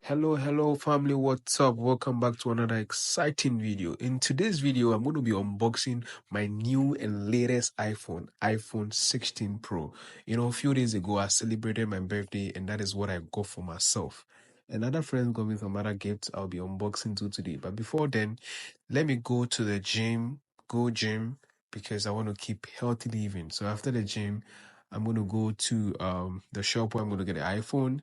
Hello family, what's up? Welcome back to another exciting video. In today's video, I'm going to be unboxing my new and latest iPhone 16 Pro. A few days ago I celebrated my birthday and that is what I got for myself. And other friends got me some other gifts I'll be unboxing too today. But before then, let me go to the gym, because I want to keep healthy living. So after the gym, I'm going to go to the shop where I'm going to get the iPhone,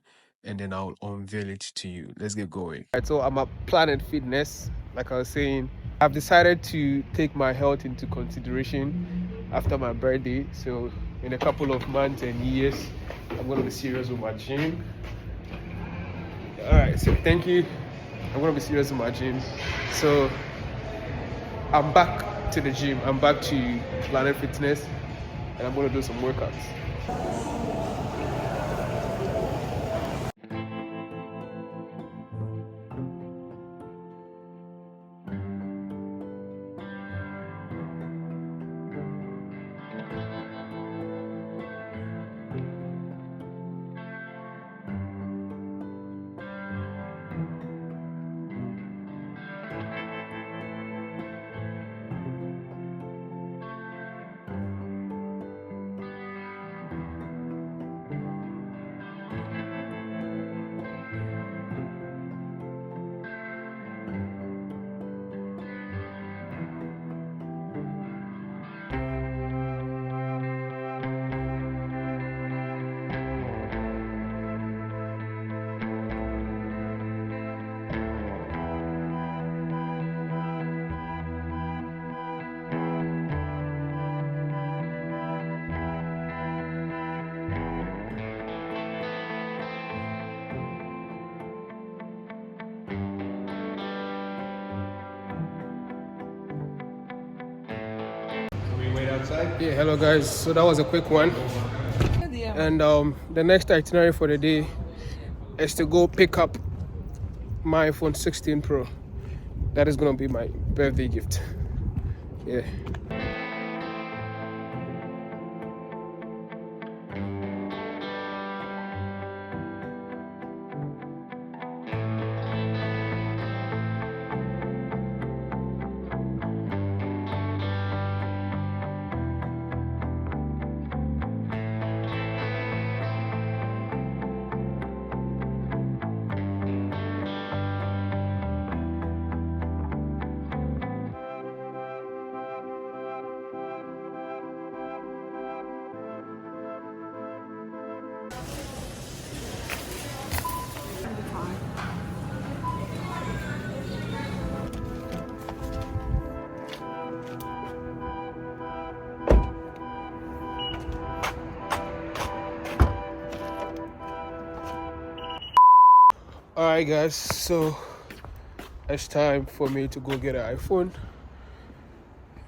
and then I'll unveil it to you. Let's get going. Right, so I'm at Planet Fitness. Like I was saying, I've decided to take my health into consideration after my birthday. So in a couple of months and years, I'm going to be serious with my gym. All right, so thank you. I'm going to be serious with my gym. So I'm back to the gym. I'm back to Planet Fitness, and I'm going to do some workouts. Yeah, hello guys, so that was a quick one, and the next itinerary for the day is to go pick up my iPhone 16 Pro. That is going to be my birthday gift. Yeah. Alright guys, so it's time for me to go get an iPhone,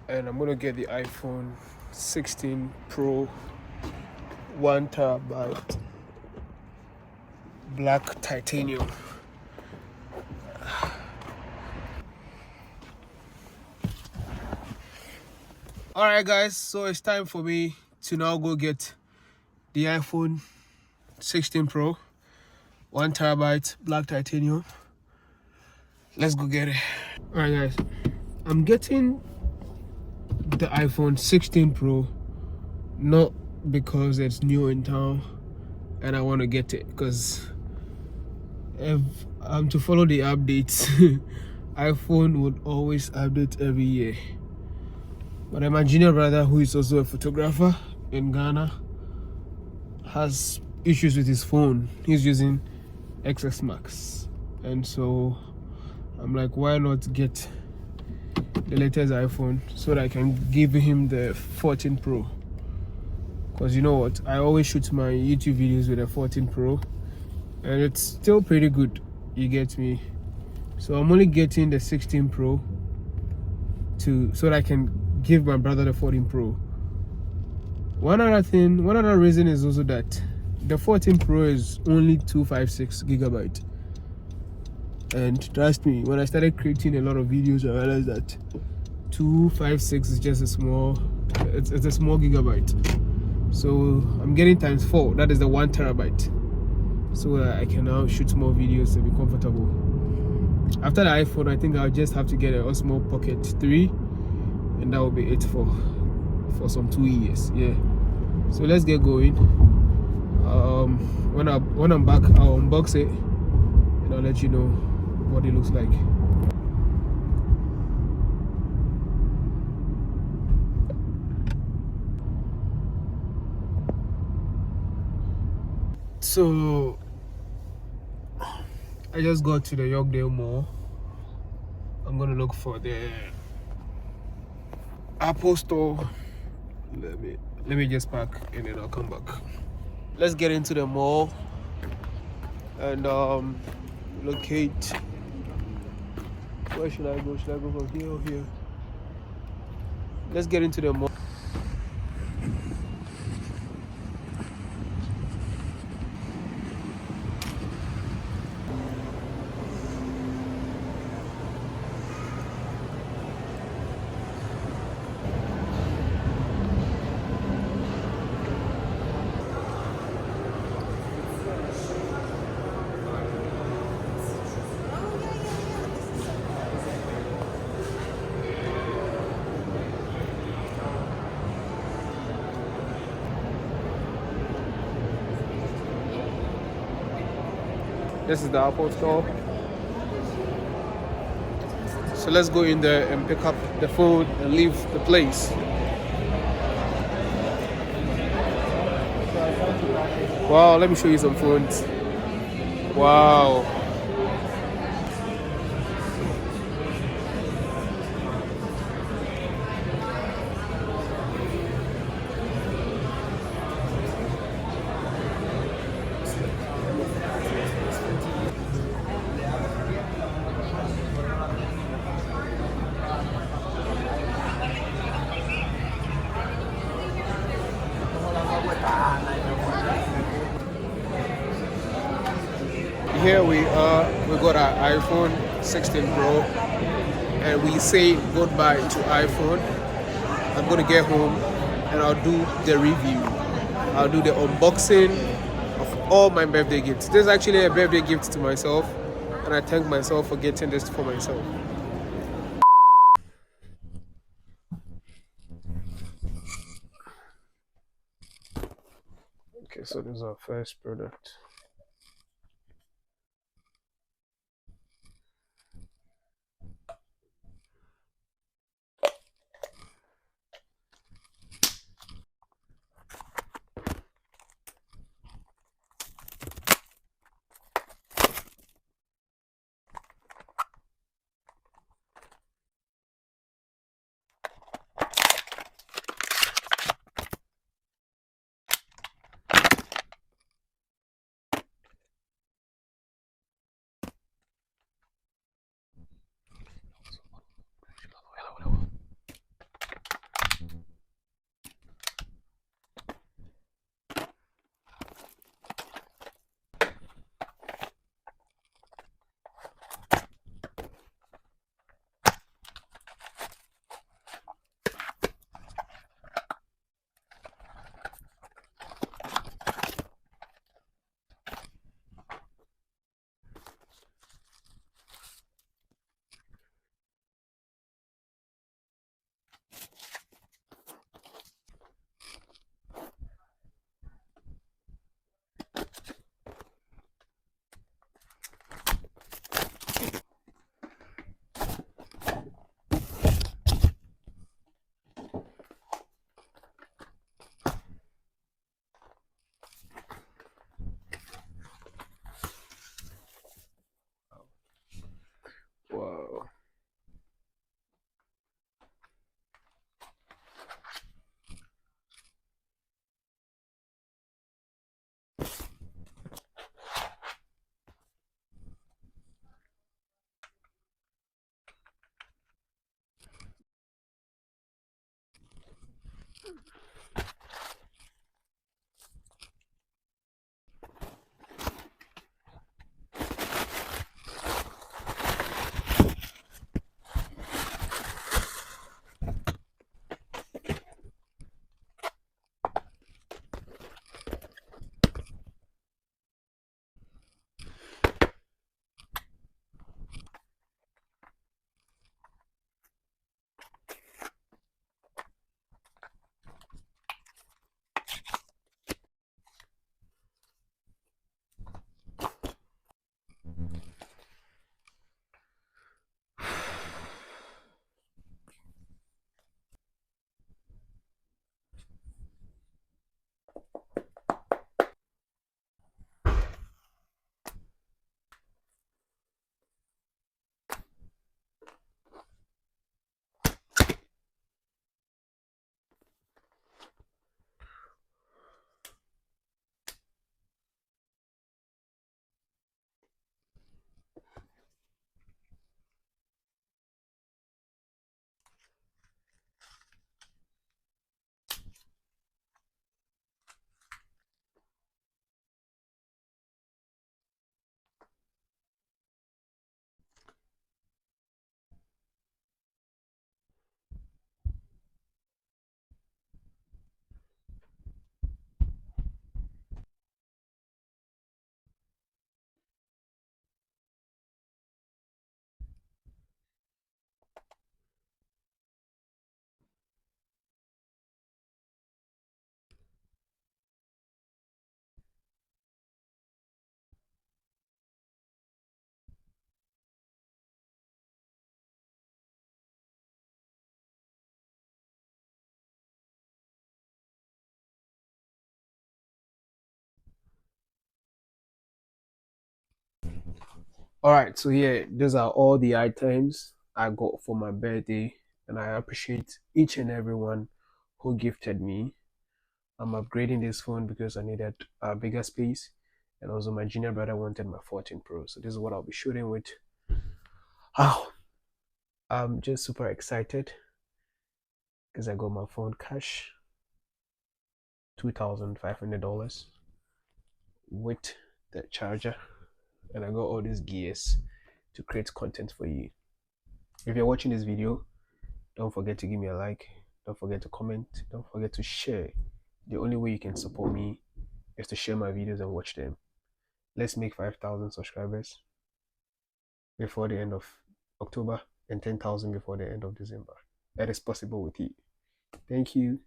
and I'm gonna get the iPhone 16 Pro 1TB black titanium. Alright guys, so it's time for me to now go get the iPhone 16 Pro 1TB black titanium. Let's go get it. Alright guys, I'm getting the iPhone 16 Pro not because it's new in town and I want to get it, because if I'm to follow the updates, iPhone would always update every year. But my junior brother, who is also a photographer in Ghana, has issues with his phone. He's using XS Max, and so I'm like, why not get the latest iPhone so that I can give him the 14 Pro? Because you know what, I always shoot my YouTube videos with a 14 Pro and it's still pretty good, you get me? So I'm only getting the 16 Pro so that I can give my brother the 14 Pro. One other reason is also that the 14 Pro is only 256 gigabyte, and trust me, when I started creating a lot of videos, I realized that 256 is just a small gigabyte. So I'm getting times 4, that is the 1 terabyte. so that I can now shoot more videos and be comfortable. After the iPhone, I think I'll just have to get a Osmo Pocket 3, and that will be it for some 2 years. Yeah, so let's get going. When I'm back, I'll unbox it and I'll let you know what it looks like. So I just got to the Yorkdale Mall. I'm gonna look for the Apple store. Let me just park and then I'll come back. Let's get into the mall and locate. Where should I go? Should I go from here or here? Let's get into the mall. This is the Apple store. So let's go in there and pick up the phone and leave the place. Wow, let me show you some phones. Wow. Here we are, we got our iPhone 16 Pro and we say goodbye to iPhone. I'm gonna get home and I'll do the review. I'll do the unboxing of all my birthday gifts. This is actually a birthday gift to myself and I thank myself for getting this for myself. Okay, so this is our first product. All right, so yeah, these are all the items I got for my birthday, and I appreciate each and everyone who gifted me. I'm upgrading this phone because I needed a bigger space, and also my junior brother wanted my 14 Pro, so this is what I'll be shooting with. Oh, I'm just super excited because I got my phone cash, $2,500 with the charger, and I got all these gears to create content for you. If you're watching this video, don't forget to give me a like, don't forget to comment, don't forget to share. The only way you can support me is to share my videos and watch them. Let's make 5,000 subscribers before the end of October and 10,000 before the end of December. That is possible with you. Thank you.